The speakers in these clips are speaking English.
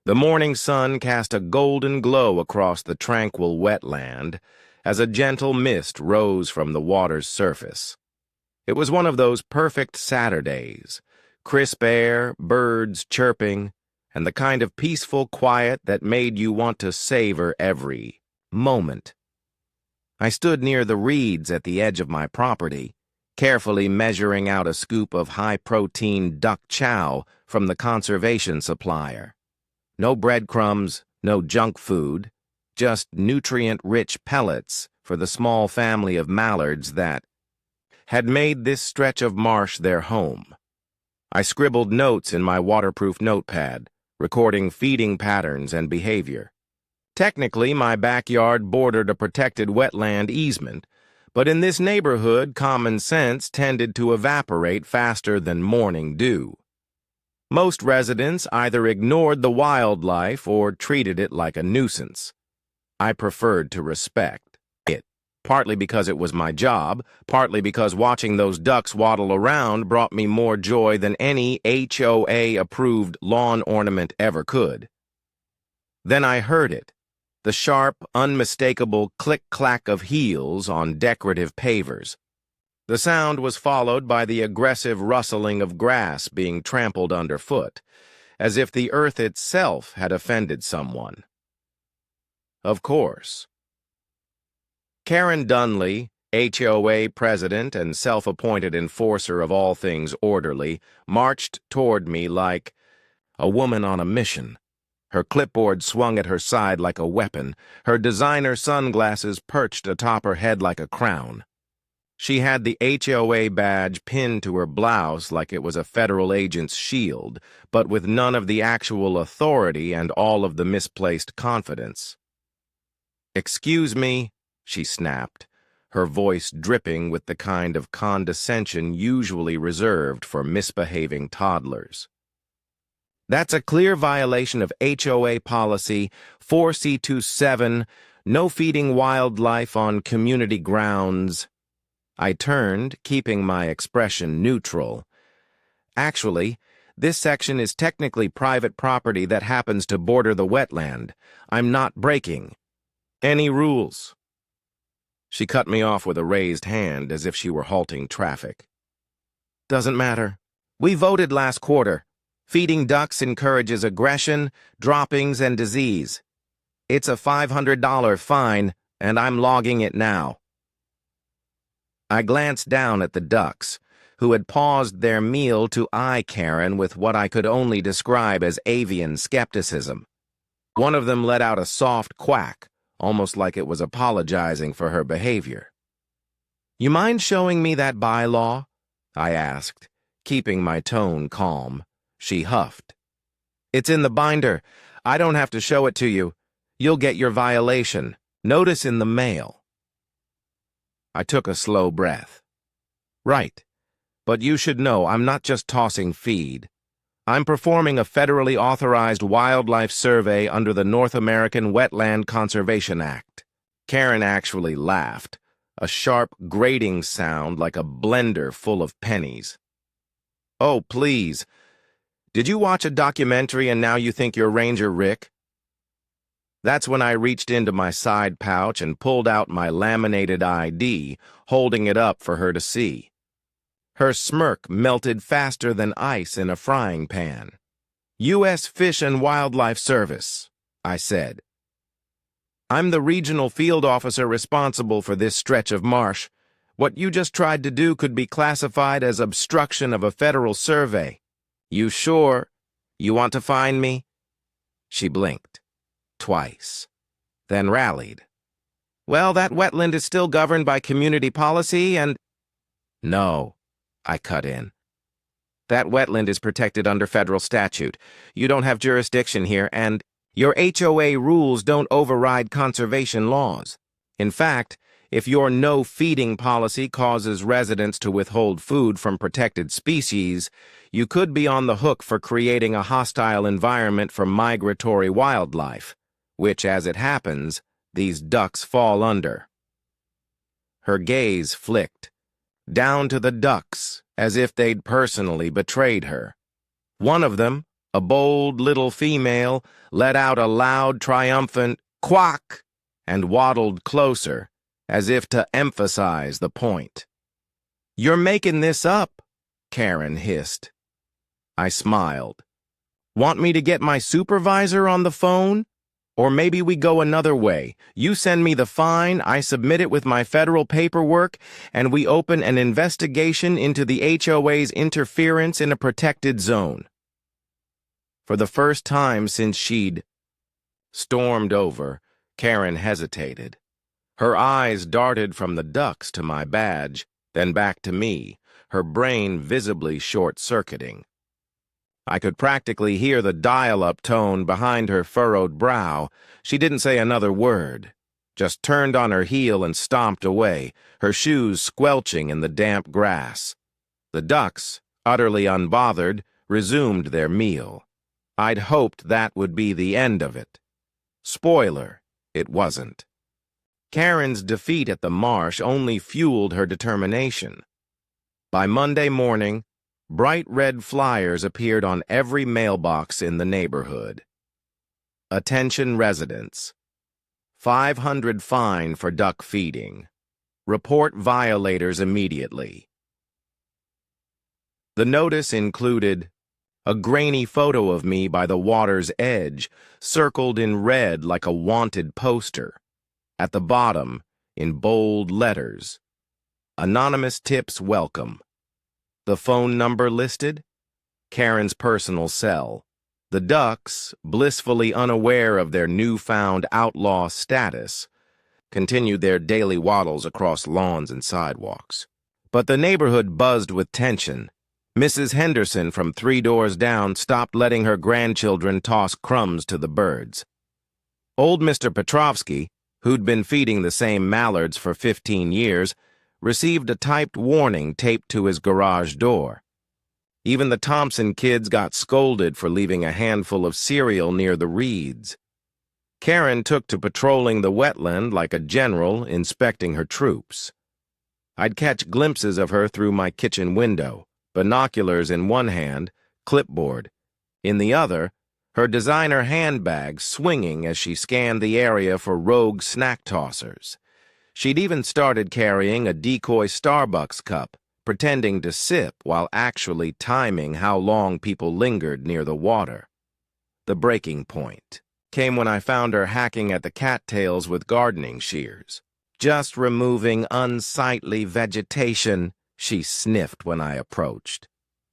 The morning sun cast a golden glow across the tranquil wetland as a gentle mist rose from the water's surface. It was one of those perfect Saturdays, crisp air, birds chirping, and the kind of peaceful quiet that made you want to savor every moment. I stood near the reeds at the edge of my property, carefully measuring out a scoop of high-protein duck chow from the conservation supplier. No breadcrumbs, no junk food, just nutrient-rich pellets for the small family of mallards that had made this stretch of marsh their home. I scribbled notes in my waterproof notepad, recording feeding patterns and behavior. Technically, my backyard bordered a protected wetland easement, but in this neighborhood, common sense tended to evaporate faster than morning dew. Most residents either ignored the wildlife or treated it like a nuisance. I preferred to respect it, partly because it was my job, partly because watching those ducks waddle around brought me more joy than any HOA-approved lawn ornament ever could. Then I heard it, the sharp, unmistakable click-clack of heels on decorative pavers. The sound was followed by the aggressive rustling of grass being trampled underfoot, as if the earth itself had offended someone. Of course. Karen Dunley, HOA president and self-appointed enforcer of all things orderly, marched toward me like a woman on a mission. Her clipboard swung at her side like a weapon, her designer sunglasses perched atop her head like a crown. She had the HOA badge pinned to her blouse like it was a federal agent's shield, but with none of the actual authority and all of the misplaced confidence. "Excuse me," she snapped, her voice dripping with the kind of condescension usually reserved for misbehaving toddlers. "That's a clear violation of HOA policy 4C27, no feeding wildlife on community grounds." I turned, keeping my expression neutral. "Actually, this section is technically private property that happens to border the wetland. I'm not breaking any rules." She cut me off with a raised hand as if she were halting traffic. "Doesn't matter. We voted last quarter. Feeding ducks encourages aggression, droppings, and disease. It's a $500 fine, and I'm logging it now." I glanced down at the ducks, who had paused their meal to eye Karen with what I could only describe as avian skepticism. One of them let out a soft quack, almost like it was apologizing for her behavior. "You mind showing me that bylaw?" I asked, keeping my tone calm. She huffed. "It's in the binder. I don't have to show it to you. You'll get your violation. Notice in the mail." I took a slow breath. "Right. But you should know I'm not just tossing feed. I'm performing a federally authorized wildlife survey under the North American Wetland Conservation Act." Karen actually laughed, a sharp, grating sound like a blender full of pennies. "Oh, please. Did you watch a documentary and now you think you're Ranger Rick?" That's when I reached into my side pouch and pulled out my laminated ID, holding it up for her to see. Her smirk melted faster than ice in a frying pan. "U.S. Fish and Wildlife Service," I said. "I'm the regional field officer responsible for this stretch of marsh. What you just tried to do could be classified as obstruction of a federal survey. You sure you want to find me?" She blinked. Twice, then rallied. "Well, that wetland is still governed by community policy and—" "No," I cut in. "That wetland is protected under federal statute. You don't have jurisdiction here, and your HOA rules don't override conservation laws. In fact, if your no-feeding policy causes residents to withhold food from protected species, you could be on the hook for creating a hostile environment for migratory wildlife, which, as it happens, these ducks fall under." Her gaze flicked, down to the ducks, as if they'd personally betrayed her. One of them, A bold little female let out a loud, triumphant quack and waddled closer, as if to emphasize the point. "You're making this up," Karen hissed. I smiled. "Want me to get my supervisor on the phone? Or maybe we go another way. You send me the fine, I submit it with my federal paperwork, and we open an investigation into the HOA's interference in a protected zone." For the first time since she'd stormed over, Karen hesitated. Her eyes darted from the ducks to my badge, then back to me, her brain visibly short-circuiting. I could practically hear the dial-up tone behind her furrowed brow. She didn't say another word, just turned on her heel and stomped away, her shoes squelching in the damp grass. The ducks, utterly unbothered, resumed their meal. I'd hoped that would be the end of it. Spoiler, it wasn't. Karen's defeat at the marsh only fueled her determination. By Monday morning, bright red flyers appeared on every mailbox in the neighborhood. "Attention residents. 500 fine for duck feeding. Report violators immediately." The notice included a grainy photo of me by the water's edge, circled in red like a wanted poster. At the bottom, in bold letters, "Anonymous tips welcome." The phone number listed? Karen's personal cell. The ducks, blissfully unaware of their newfound outlaw status, continued their daily waddles across lawns and sidewalks. But the neighborhood buzzed with tension. Mrs. Henderson from 3 doors down stopped letting her grandchildren toss crumbs to the birds. Old Mr. Petrovsky, who'd been feeding the same mallards for 15 years, received a typed warning taped to his garage door. Even the Thompson kids got scolded for leaving a handful of cereal near the reeds. Karen took to patrolling the wetland like a general inspecting her troops. I'd catch glimpses of her through my kitchen window, binoculars in one hand, clipboard in the other, her designer handbag swinging as she scanned the area for rogue snack tossers. She'd even started carrying a decoy Starbucks cup, pretending to sip while actually timing how long people lingered near the water. The breaking point came when I found her hacking at the cattails with gardening shears. "Just removing unsightly vegetation," she sniffed when I approached.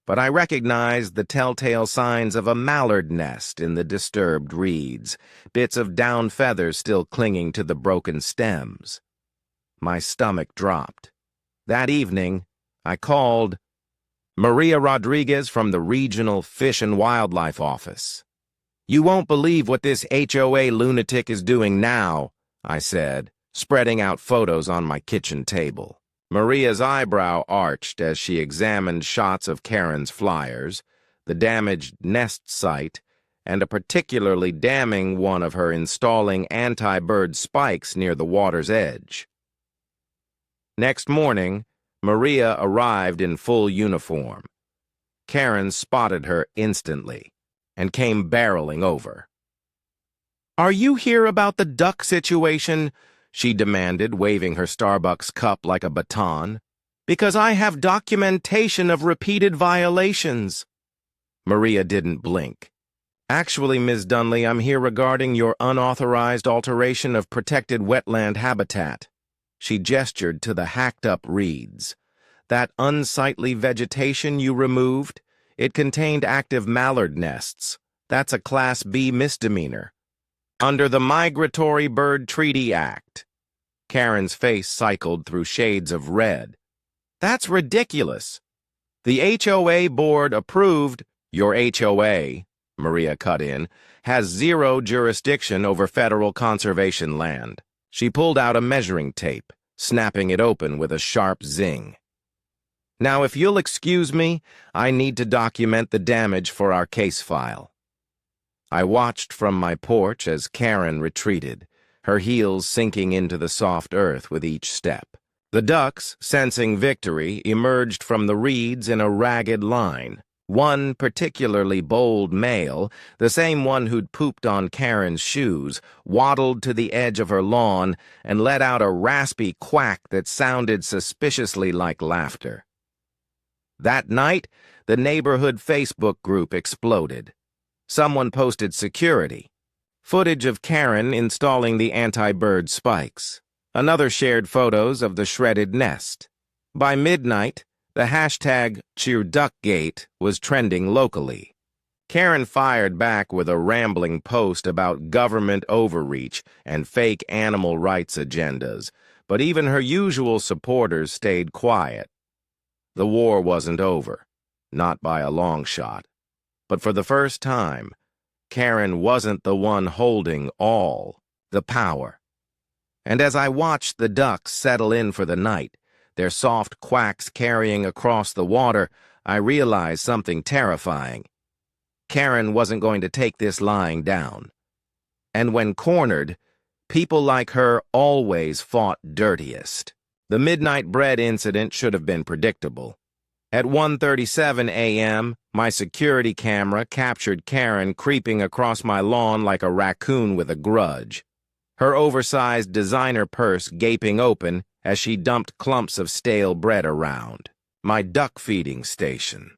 But I recognized the telltale signs of a mallard nest in the disturbed reeds, bits of down feathers still clinging to the broken stems. My stomach dropped. That evening, I called Maria Rodriguez from the Regional Fish and Wildlife Office. "You won't believe what this HOA lunatic is doing now," I said, spreading out photos on my kitchen table. Maria's eyebrow arched as she examined shots of Karen's flyers, the damaged nest site, and a particularly damning one of her installing anti-bird spikes near the water's edge. Next morning, Maria arrived in full uniform. Karen spotted her instantly and came barreling over. "Are you here about the duck situation?" she demanded, waving her Starbucks cup like a baton. "Because I have documentation of repeated violations." Maria didn't blink. "Actually, Ms. Dunley, I'm here regarding your unauthorized alteration of protected wetland habitat." She gestured to the hacked-up reeds. "That unsightly vegetation you removed, it contained active mallard nests. That's a Class B misdemeanor. Under the Migratory Bird Treaty Act." Karen's face cycled through shades of red. "That's ridiculous. The HOA board approved—" "Your HOA," Maria cut in, "has zero jurisdiction over federal conservation land." She pulled out a measuring tape, snapping it open with a sharp zing. "Now, if you'll excuse me, I need to document the damage for our case file." I watched from my porch as Karen retreated, her heels sinking into the soft earth with each step. The ducks, sensing victory, emerged from the reeds in a ragged line, One particularly bold male, the same one who'd pooped on Karen's shoes, waddled to the edge of her lawn and let out a raspy quack that sounded suspiciously like laughter. That night, the neighborhood Facebook group exploded. Someone posted security. Footage of Karen installing the anti-bird spikes. Another shared photos of the shredded nest. By midnight, the hashtag #CheerDuckGate was trending locally. Karen fired back with a rambling post about government overreach and fake animal rights agendas, but even her usual supporters stayed quiet. The war wasn't over, not by a long shot. But for the first time, Karen wasn't the one holding all the power. And as I watched the ducks settle in for the night, their soft quacks carrying across the water, I realized something terrifying. Karen wasn't going to take this lying down. And when cornered, people like her always fought dirtiest. The midnight bread incident should have been predictable. At 1:37 a.m., my security camera captured Karen creeping across my lawn like a raccoon with a grudge, her oversized designer purse gaping open as she dumped clumps of stale bread around. My duck feeding station.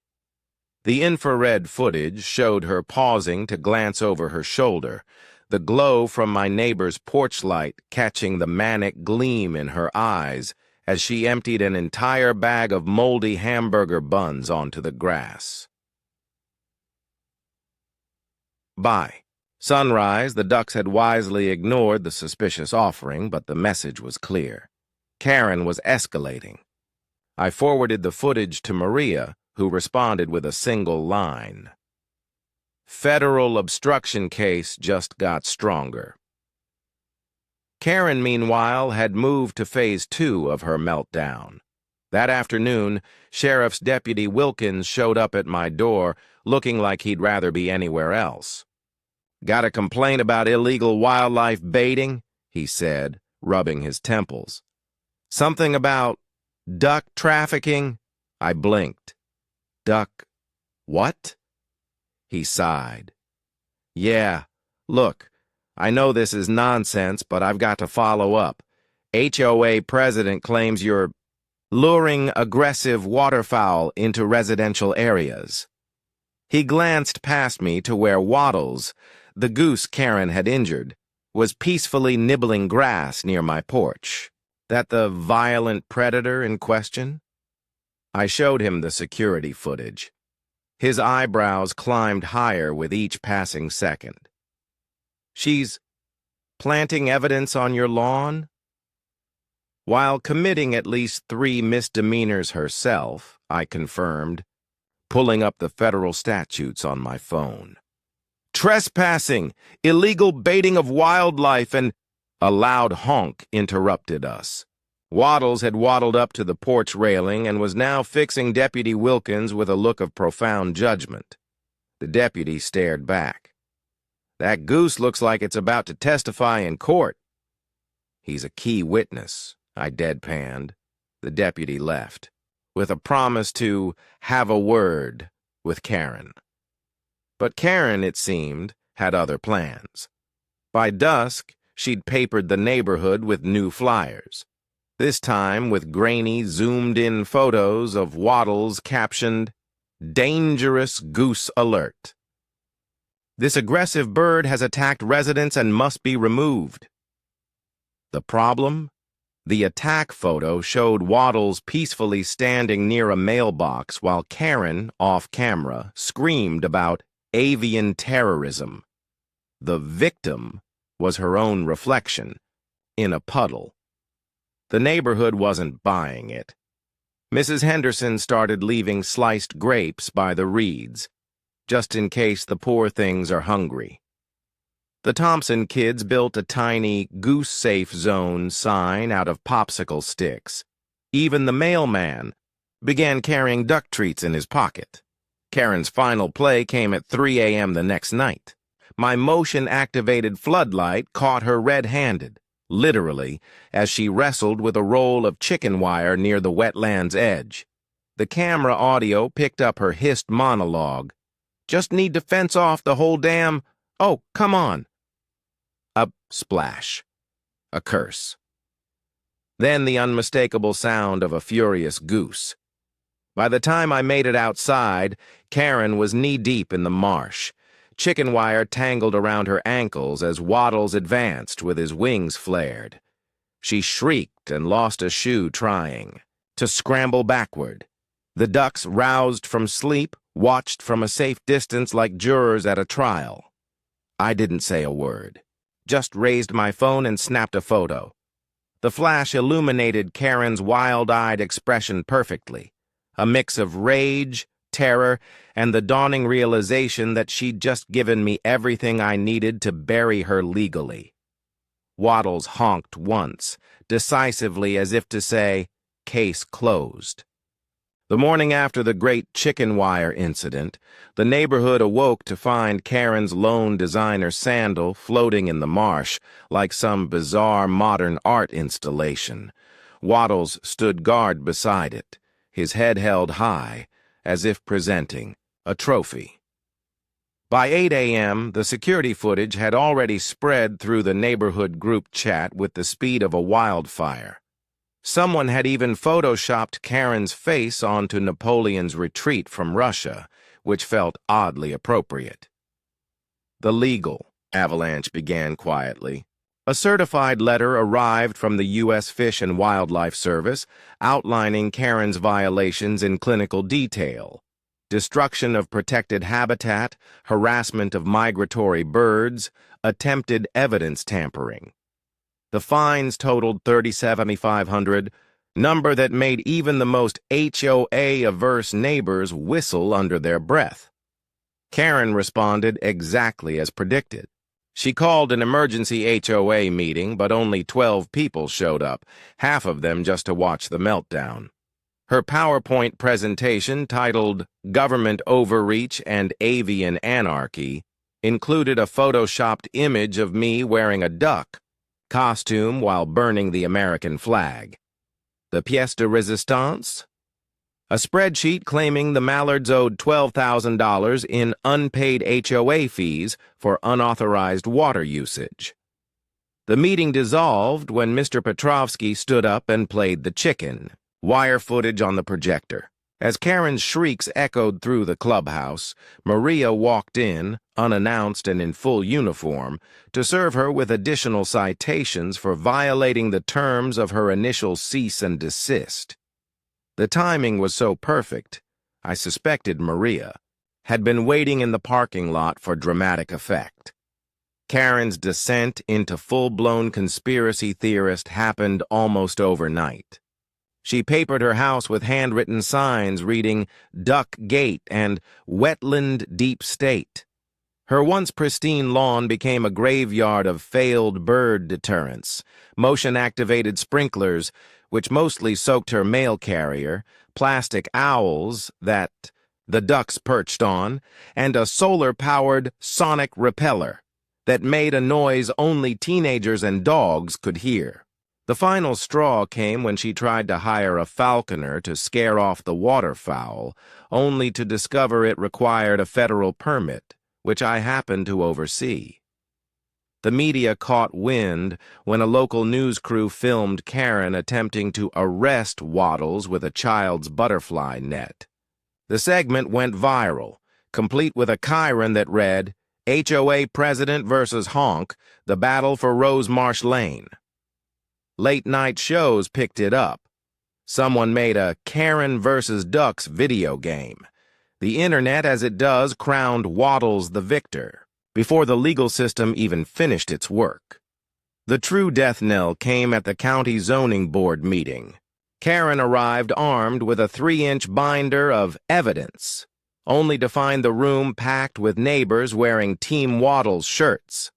The infrared footage showed her pausing to glance over her shoulder, the glow from my neighbor's porch light catching the manic gleam in her eyes as she emptied an entire bag of moldy hamburger buns onto the grass. By sunrise, the ducks had wisely ignored the suspicious offering, but the message was clear. Karen was escalating. I forwarded the footage to Maria, who responded with a single line. Federal obstruction case just got stronger. Karen, meanwhile, had moved to phase 2 of her meltdown. That afternoon, Sheriff's Deputy Wilkins showed up at my door, looking like he'd rather be anywhere else. Got a complaint about illegal wildlife baiting? He said, rubbing his temples. Something about duck trafficking? I blinked. Duck what? He sighed. Yeah, look, I know this is nonsense, but I've got to follow up. HOA president claims you're luring aggressive waterfowl into residential areas. He glanced past me to where Waddles, the goose Karen had injured, was peacefully nibbling grass near my porch. That the violent predator in question? I showed him the security footage. His eyebrows climbed higher with each passing second. She's planting evidence on your lawn? While committing at least 3 misdemeanors herself, I confirmed, pulling up the federal statutes on my phone. Trespassing, illegal baiting of wildlife, and a loud honk interrupted us. Waddles had waddled up to the porch railing and was now fixing Deputy Wilkins with a look of profound judgment. The deputy stared back. That goose looks like it's about to testify in court. He's a key witness, I deadpanned. The deputy left, with a promise to have a word with Karen. But Karen, it seemed, had other plans. By dusk, she'd papered the neighborhood with new flyers, this time with grainy, zoomed-in photos of Waddles captioned, "Dangerous Goose Alert." This aggressive bird has attacked residents and must be removed. The problem? The attack photo showed Waddles peacefully standing near a mailbox while Karen, off camera, screamed about avian terrorism. The victim was her own reflection, in a puddle. The neighborhood wasn't buying it. Mrs. Henderson started leaving sliced grapes by the reeds, just in case the poor things are hungry. The Thompson kids built a tiny goose-safe zone sign out of popsicle sticks. Even the mailman began carrying duck treats in his pocket. Karen's final play came at 3 a.m. the next night. My motion-activated floodlight caught her red-handed, literally, as she wrestled with a roll of chicken wire near the wetland's edge. The camera audio picked up her hissed monologue. Just need to fence off the whole damn... Oh, come on. A splash. A curse. Then the unmistakable sound of a furious goose. By the time I made it outside, Karen was knee-deep in the marsh. Chicken wire tangled around her ankles as Waddles advanced with his wings flared. She shrieked and lost a shoe trying to scramble backward. The ducks, roused from sleep, watched from a safe distance like jurors at a trial. I didn't say a word, just raised my phone and snapped a photo. The flash illuminated Karen's wild-eyed expression perfectly, a mix of rage, terror, and the dawning realization that she'd just given me everything I needed to bury her legally. Waddles honked once, decisively as if to say, "Case closed." The morning after the great chicken wire incident, the neighborhood awoke to find Karen's lone designer sandal floating in the marsh like some bizarre modern art installation. Waddles stood guard beside it, his head held high, as if presenting a trophy. By 8 a.m., the security footage had already spread through the neighborhood group chat with the speed of a wildfire. Someone had even photoshopped Karen's face onto Napoleon's retreat from Russia, which felt oddly appropriate. The legal avalanche began quietly. A certified letter arrived from the U.S. Fish and Wildlife Service outlining Karen's violations in clinical detail: destruction of protected habitat, harassment of migratory birds, attempted evidence tampering. The fines totaled $37,500, number that made even the most HOA-averse neighbors whistle under their breath. Karen responded exactly as predicted. She called an emergency HOA meeting, but only 12 people showed up, half of them just to watch the meltdown. Her PowerPoint presentation, titled Government Overreach and Avian Anarchy, included a photoshopped image of me wearing a duck costume while burning the American flag. The pièce de résistance? A spreadsheet claiming the Mallards owed $12,000 in unpaid HOA fees for unauthorized water usage. The meeting dissolved when Mr. Petrovsky stood up and played the chicken, wire footage on the projector. As Karen's shrieks echoed through the clubhouse, Maria walked in, unannounced and in full uniform, to serve her with additional citations for violating the terms of her initial cease and desist. The timing was so perfect, I suspected Maria had been waiting in the parking lot for dramatic effect. Karen's descent into full-blown conspiracy theorist happened almost overnight. She papered her house with handwritten signs reading Duck Gate and Wetland Deep State. Her once pristine lawn became a graveyard of failed bird deterrents, motion-activated sprinklers, which mostly soaked her mail carrier, plastic owls that the ducks perched on, and a solar-powered sonic repeller that made a noise only teenagers and dogs could hear. The final straw came when she tried to hire a falconer to scare off the waterfowl, only to discover it required a federal permit, which I happened to oversee. The media caught wind when a local news crew filmed Karen attempting to arrest Waddles with a child's butterfly net. The segment went viral, complete with a chyron that read, HOA President versus Honk, the battle for Rosemarsh Lane. Late-night shows picked it up. Someone made a Karen versus Ducks video game. The internet, as it does, crowned Waddles the victor, before the legal system even finished its work. The true death knell came at the county zoning board meeting. Karen arrived armed with a 3-inch binder of evidence, only to find the room packed with neighbors wearing Team Waddles shirts.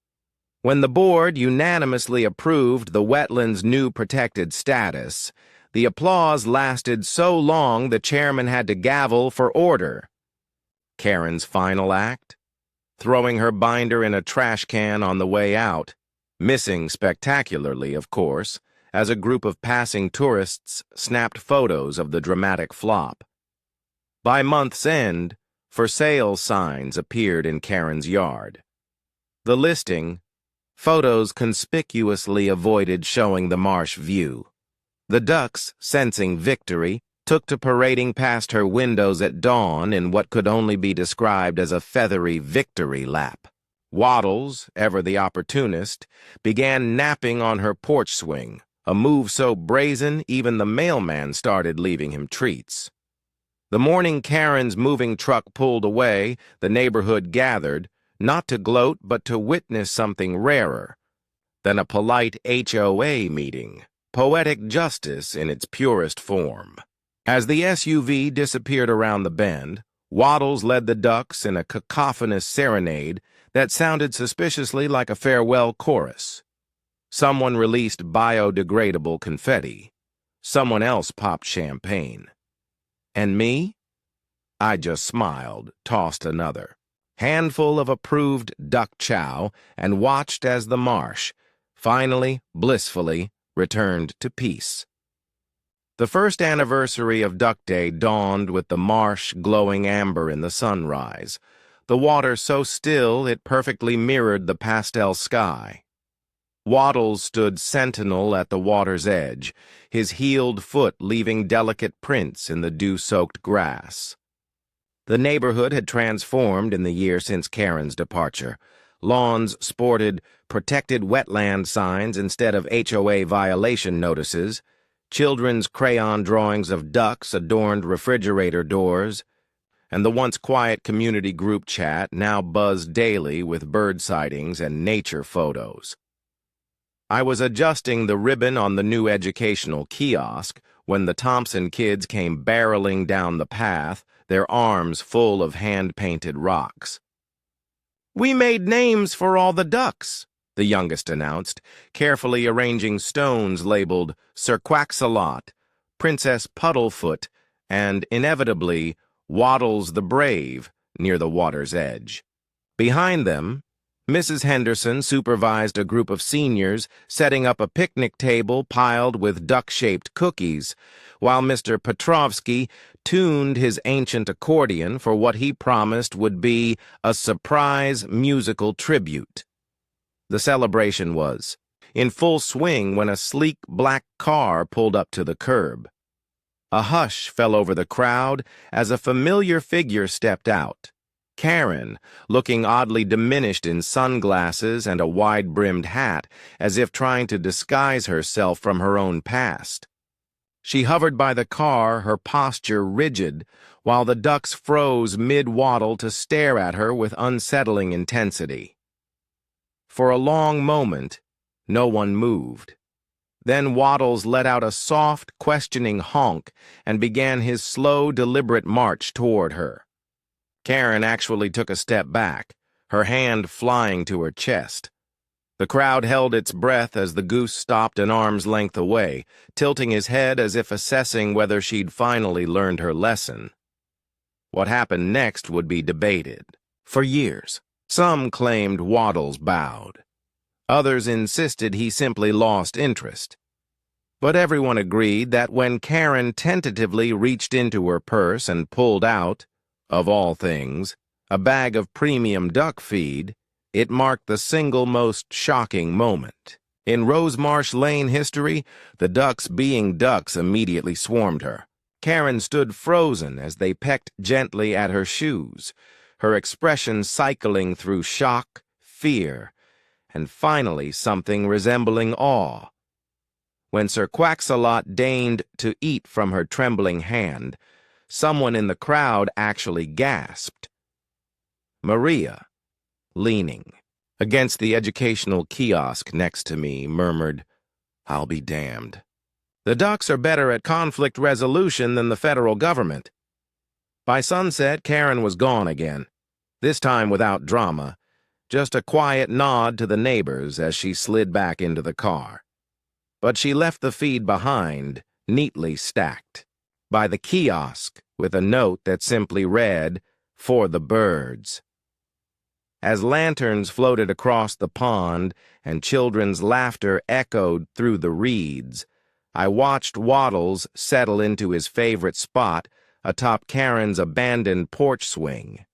When the board unanimously approved the wetland's new protected status, the applause lasted so long the chairman had to gavel for order. Karen's final act? Throwing her binder in a trash can on the way out, missing spectacularly, of course, as a group of passing tourists snapped photos of the dramatic flop. By month's end, for sale signs appeared in Karen's yard. The listing, photos conspicuously avoided showing the marsh view. The ducks, sensing victory, took to parading past her windows at dawn in what could only be described as a feathery victory lap. Waddles, ever the opportunist, began napping on her porch swing, a move so brazen even the mailman started leaving him treats. The morning Karen's moving truck pulled away, the neighborhood gathered, not to gloat but to witness something rarer than a polite HOA meeting, poetic justice in its purest form. As the SUV disappeared around the bend, Waddles led the ducks in a cacophonous serenade that sounded suspiciously like a farewell chorus. Someone released biodegradable confetti. Someone else popped champagne. And me? I just smiled, tossed another handful of approved duck chow, and watched as the marsh, finally, blissfully, returned to peace. The first anniversary of Duck Day dawned with the marsh glowing amber in the sunrise, the water so still it perfectly mirrored the pastel sky. Waddles stood sentinel at the water's edge, his heeled foot leaving delicate prints in the dew-soaked grass. The neighborhood had transformed in the year since Karen's departure. Lawns sported protected wetland signs instead of HOA violation notices. Children's crayon drawings of ducks adorned refrigerator doors, and the once quiet community group chat now buzzed daily with bird sightings and nature photos. I was adjusting the ribbon on the new educational kiosk when the Thompson kids came barreling down the path, their arms full of hand-painted rocks. "We made names for all the ducks," the youngest announced, carefully arranging stones labeled Sir Quack-a-Lot, Princess Puddlefoot, and, inevitably, Waddles the Brave near the water's edge. Behind them, Mrs. Henderson supervised a group of seniors setting up a picnic table piled with duck-shaped cookies, while Mr. Petrovsky tuned his ancient accordion for what he promised would be a surprise musical tribute. The celebration was in full swing when a sleek black car pulled up to the curb. A hush fell over the crowd as a familiar figure stepped out. Karen, looking oddly diminished in sunglasses and a wide-brimmed hat, as if trying to disguise herself from her own past. She hovered by the car, her posture rigid, while the ducks froze mid-waddle to stare at her with unsettling intensity. For a long moment, no one moved. Then Waddles let out a soft, questioning honk and began his slow, deliberate march toward her. Karen actually took a step back, her hand flying to her chest. The crowd held its breath as the goose stopped an arm's length away, tilting his head as if assessing whether she'd finally learned her lesson. What happened next would be debated. For years, some claimed Waddles bowed. Others insisted he simply lost interest. But everyone agreed that when Karen tentatively reached into her purse and pulled out, of all things, a bag of premium duck feed, it marked the single most shocking moment. In Rosemarsh Lane history, the ducks being ducks immediately swarmed her. Karen stood frozen as they pecked gently at her shoes, her expression cycling through shock, fear, and finally something resembling awe. When Sir Quack-a-Lot deigned to eat from her trembling hand, someone in the crowd actually gasped. Maria, leaning against the educational kiosk next to me, murmured, "I'll be damned. The ducks are better at conflict resolution than the federal government." By sunset, Karen was gone again, this time without drama, just a quiet nod to the neighbors as she slid back into the car. But she left the feed behind, neatly stacked, by the kiosk with a note that simply read, "For the birds." As lanterns floated across the pond and children's laughter echoed through the reeds, I watched Waddles settle into his favorite spot atop Karen's abandoned porch swing.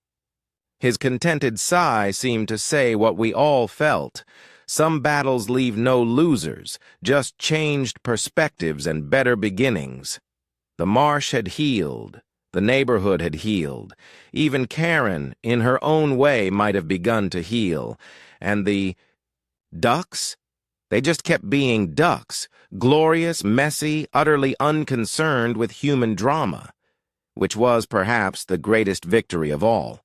His contented sigh seemed to say what we all felt. Some battles leave no losers, just changed perspectives and better beginnings. The marsh had healed. The neighborhood had healed. Even Karen, in her own way, might have begun to heal. And the ducks? They just kept being ducks, glorious, messy, utterly unconcerned with human drama, which was perhaps the greatest victory of all.